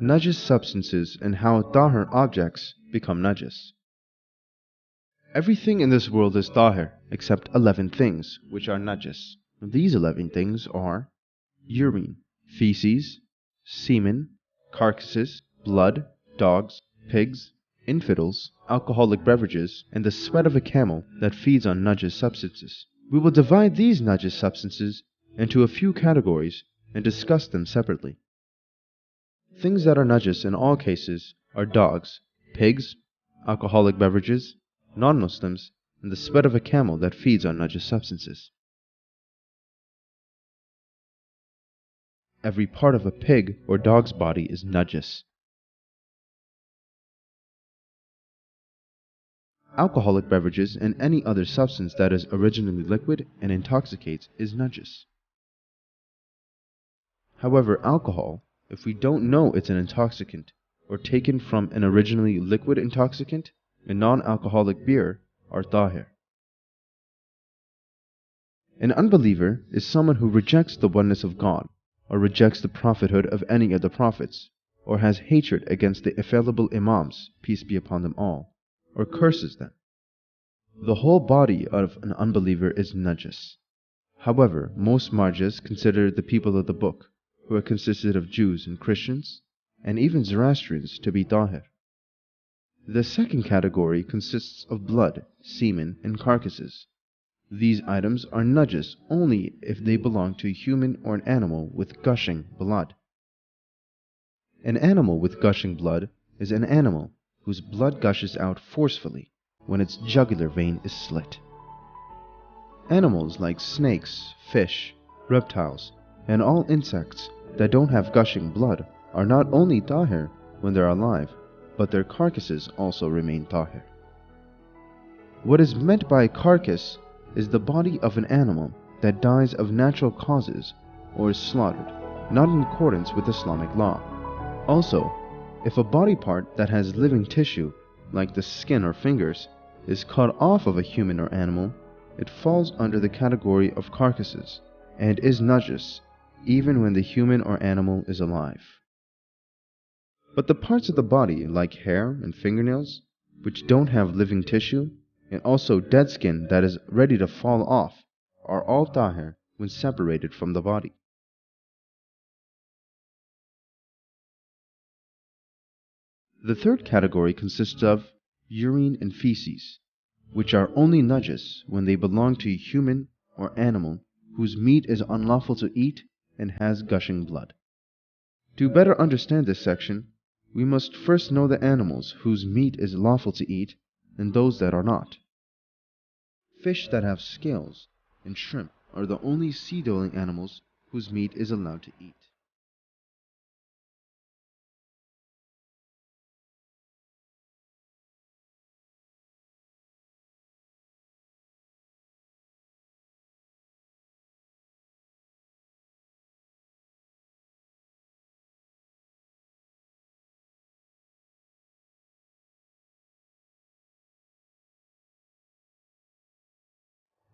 Najis substances and how tahir objects become najis. Everything in this world is tahir except 11 things which are najis. These 11 things are urine, feces, semen, carcasses, blood, dogs, pigs, infidels, alcoholic beverages, and the sweat of a camel that feeds on najis substances. We will divide these najis substances into a few categories and discuss them separately. Things that are najis in all cases are dogs, pigs, alcoholic beverages, non-Muslims, and the sweat of a camel that feeds on najis substances. Every part of a pig or dog's body is najis. Alcoholic beverages and any other substance that is originally liquid and intoxicates is najis. However, alcohol, if we don't know it's an intoxicant, or taken from an originally liquid intoxicant, and non-alcoholic beer are tahir. An unbeliever is someone who rejects the oneness of God, or rejects the prophethood of any of the prophets, or has hatred against the infallible imams, peace be upon them all, or curses them. The whole body of an unbeliever is najis. However, most marjas consider the people of the book, who are consisted of Jews and Christians, and even Zoroastrians, to be tahir. The second category consists of blood, semen, and carcasses. These items are najis only if they belong to a human or an animal with gushing blood. An animal with gushing blood is an animal whose blood gushes out forcefully when its jugular vein is slit. Animals like snakes, fish, reptiles, and all insects that don't have gushing blood are not only tahir when they're alive, but their carcasses also remain tahir. What is meant by carcass is the body of an animal that dies of natural causes or is slaughtered, not in accordance with Islamic law. Also, if a body part that has living tissue, like the skin or fingers, is cut off of a human or animal, it falls under the category of carcasses and is najis even when the human or animal is alive. But the parts of the body, like hair and fingernails, which don't have living tissue, and also dead skin that is ready to fall off, are all tahir when separated from the body. The third category consists of urine and feces, which are only najis when they belong to a human or animal whose meat is unlawful to eat and has gushing blood. To better understand this section, we must first know the animals whose meat is lawful to eat and those that are not. Fish that have scales and shrimp are the only sea-dwelling animals whose meat is allowed to eat.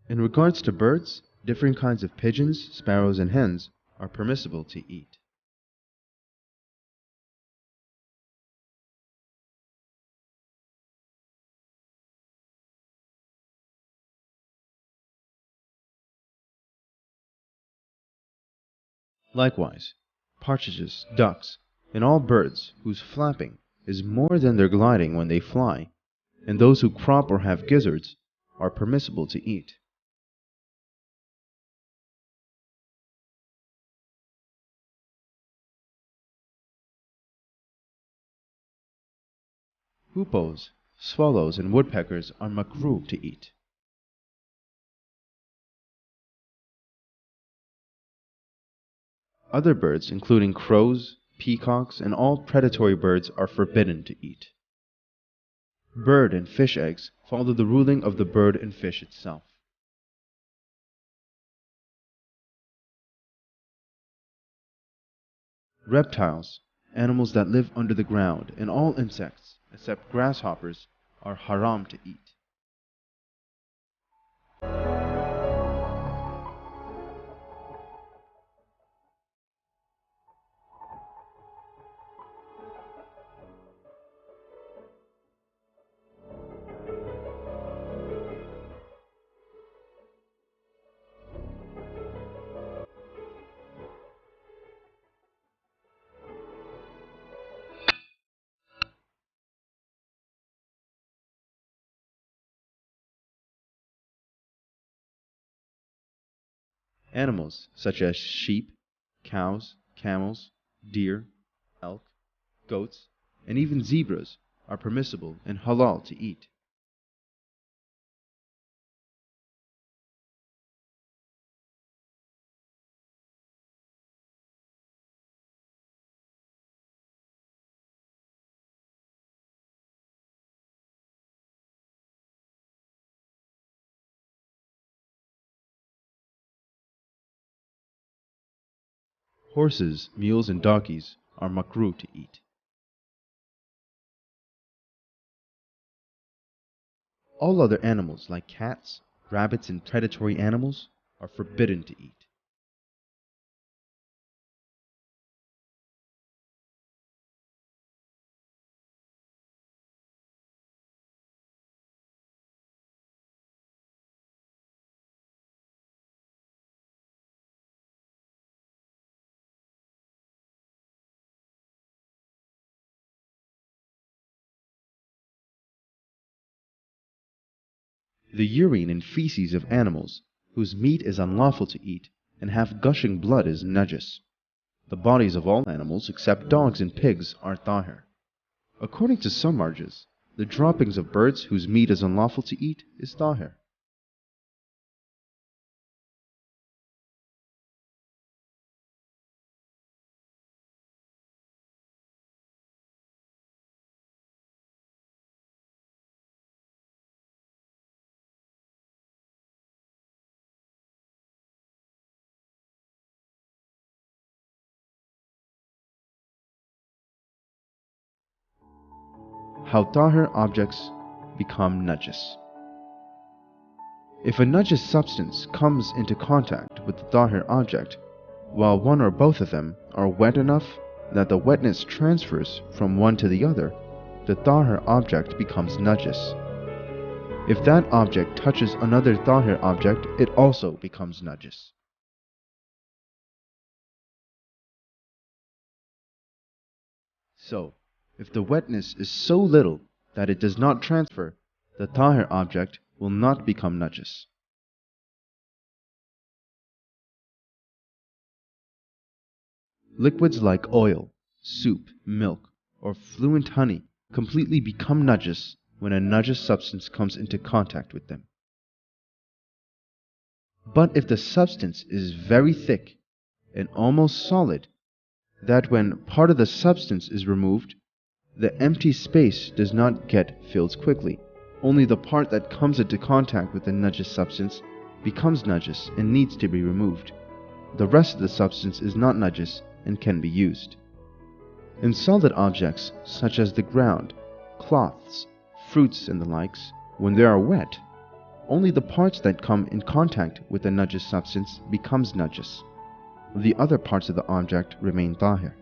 In regards to birds, different kinds of pigeons, sparrows, and hens are permissible to eat. Likewise, partridges, ducks, and all birds whose flapping is more than their gliding when they fly, and those who crop or have gizzards, are permissible to eat. Hoopoes, swallows, and woodpeckers are makruh to eat. Other birds, including crows, peacocks, and all predatory birds, are forbidden to eat. Bird and fish eggs follow the ruling of the bird and fish itself. Reptiles, animals that live under the ground, and all insects, except grasshoppers, are haram to eat. Animals such as sheep, cows, camels, deer, elk, goats, and even zebras are permissible and halal to eat. Horses, mules, and donkeys are makruh to eat. All other animals like cats, rabbits, and predatory animals are forbidden to eat. The urine and feces of animals whose meat is unlawful to eat and have gushing blood is najis. The bodies of all animals except dogs and pigs are tahir. According to some marjas, the droppings of birds whose meat is unlawful to eat is tahir. How tahir objects become najis. If a najis substance comes into contact with the tahir object, while one or both of them are wet enough that the wetness transfers from one to the other, the tahir object becomes najis. If that object touches another tahir object, it also becomes najis. So, if the wetness is so little that it does not transfer, the tahir object will not become najis. Liquids like oil, soup, milk, or fluent honey completely become najis when a najis substance comes into contact with them. But if the substance is very thick and almost solid, that when part of the substance is removed, the empty space does not get filled quickly. Only the part that comes into contact with the najis substance becomes najis and needs to be removed. The rest of the substance is not najis and can be used. In solid objects such as the ground, cloths, fruits, and the likes, when they are wet, only the parts that come in contact with the najis substance becomes najis. The other parts of the object remain tahir.